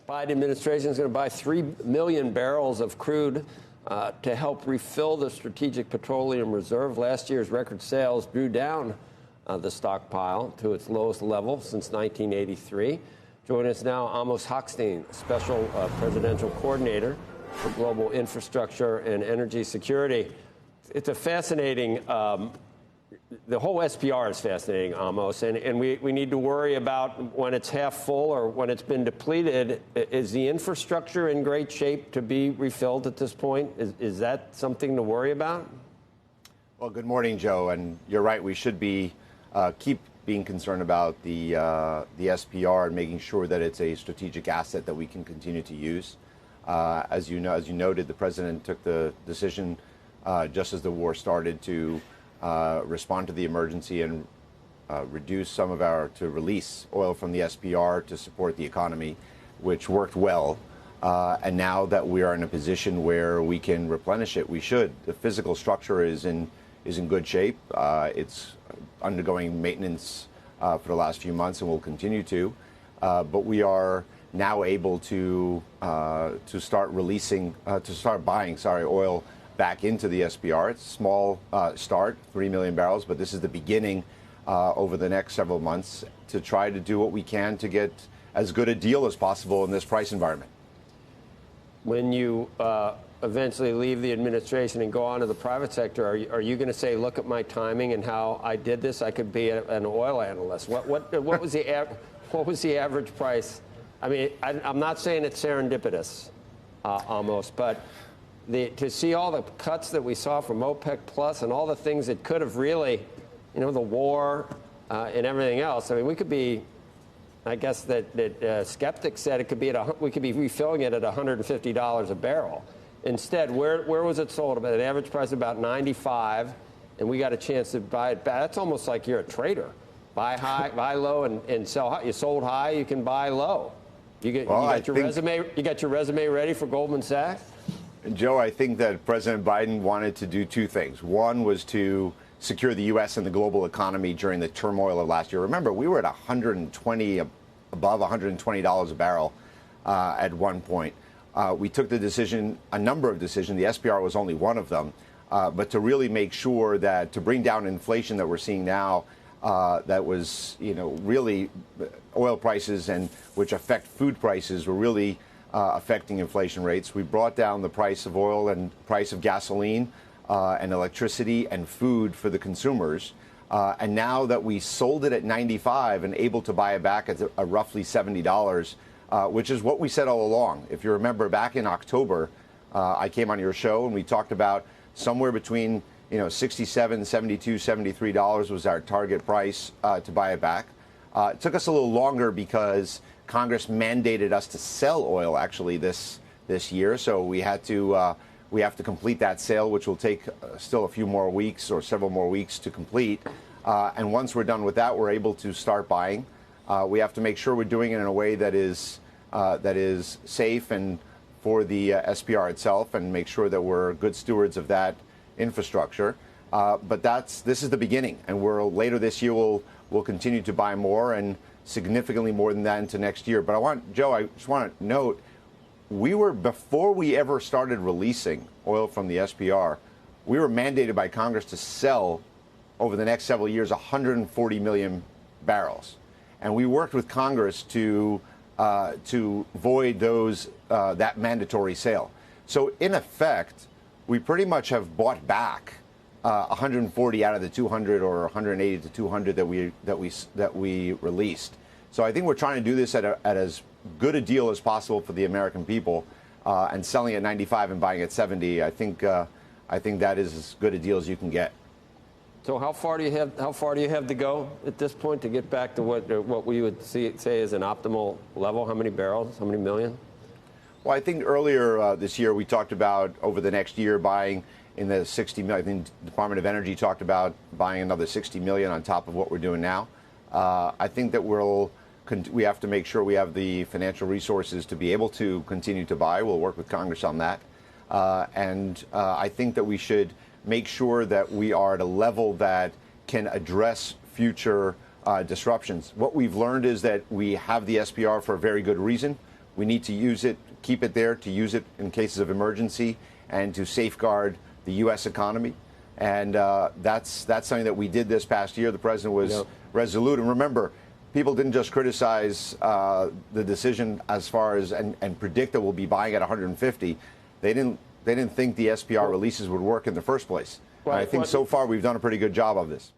Biden administration is going to buy 3 million barrels of crude to help refill the Strategic Petroleum Reserve. Last year's record sales drew down the stockpile to its lowest level since 1983. Join us now, Amos Hochstein, Special Presidential Coordinator for Global Infrastructure and Energy Security. It's a fascinating, the whole SPR is fascinating, Amos, and we need to worry about when it's half full or when it's been depleted. Is the infrastructure in great shape to be refilled at this point? Is that something to worry about? Well, good morning, Joe, and you're right. We should be keep being concerned about the SPR and making sure that it's a strategic asset that we can continue to use. As you noted, the president took the decision just as the war started to respond to the emergency and to release oil from the SPR to support the economy, which worked well. And now that we are in a position where we can replenish it, we should. The physical structure is in good shape. It's undergoing maintenance for the last few months and will continue to. But we are now able to start buying oil back into the SPR. It's a small start, 3 million barrels, but this is the beginning over the next several months to try to do what we can to get as good a deal as possible in this price environment. When you eventually leave the administration and go on to the private sector, are you going to say, look at my timing and how I did this? I could be an oil analyst. What was the average price? I mean, I'm not saying it's serendipitous, almost, but to see all the cuts that we saw from OPEC Plus and all the things that could have really, the war and everything else. I mean, we could be. I guess that skeptics said we could be refilling it at $150 a barrel. Instead, where was it sold? About an average price of about 95, and we got a chance to buy it back. That's almost like you're a trader. Buy high, buy low, and sell high. You sold high, you can buy low. You got your resume ready for Goldman Sachs? Joe, I think that President Biden wanted to do two things. One was to secure the U.S. and the global economy during the turmoil of last year. Remember, we were at above $120 a barrel at one point. We took a number of decisions. The SPR was only one of them, but to really make sure that to bring down inflation that we're seeing now, that was, really oil prices and which affect food prices were really affecting inflation rates. We brought down the price of oil and price of gasoline and electricity and food for the consumers. And now that we sold it at 95 and able to buy it back at a roughly $70, which is what we said all along. If you remember back in October, I came on your show and we talked about somewhere between $67, $72, $73 was our target price to buy it back. It took us a little longer because Congress mandated us to sell oil actually this year. So we have to complete that sale, which will take still a few more weeks or several more weeks to complete. And once we're done with that, we're able to start buying. We have to make sure we're doing it in a way that is safe and for the SPR itself, and make sure that we're good stewards of that infrastructure. But this is the beginning, and later this year we'll continue to buy more and significantly more than that into next year. But I just want to note, before we ever started releasing oil from the SPR, we were mandated by Congress to sell over the next several years 140 million barrels. And we worked with Congress to void that mandatory sale. So in effect, we pretty much have bought back 140 out of the 200 or 180 to 200 that we released. So I think we're trying to do this at as good a deal as possible for the American people, and selling at 95 and buying at 70. I think that is as good a deal as you can get. So how far do you have to go at this point to get back to what we would say is an optimal level? How many barrels? How many million? Well, I think earlier this year we talked about over the next year buying in the 60 million. I think the Department of Energy talked about buying another 60 million on top of what we're doing now. I think that we have to make sure we have the financial resources to be able to continue to buy. We'll work with Congress on that. And I think that we should make sure that we are at a level that can address future disruptions. What we've learned is that we have the SPR for a very good reason. We need to use it, keep it there, to use it in cases of emergency and to safeguard the U.S. economy. And that's something that we did this past year. The president was resolute. And remember, people didn't just criticize the decision as far as and predict that we'll be buying at 150. They didn't think the SPR releases would work in the first place. And I think so far we've done a pretty good job of this.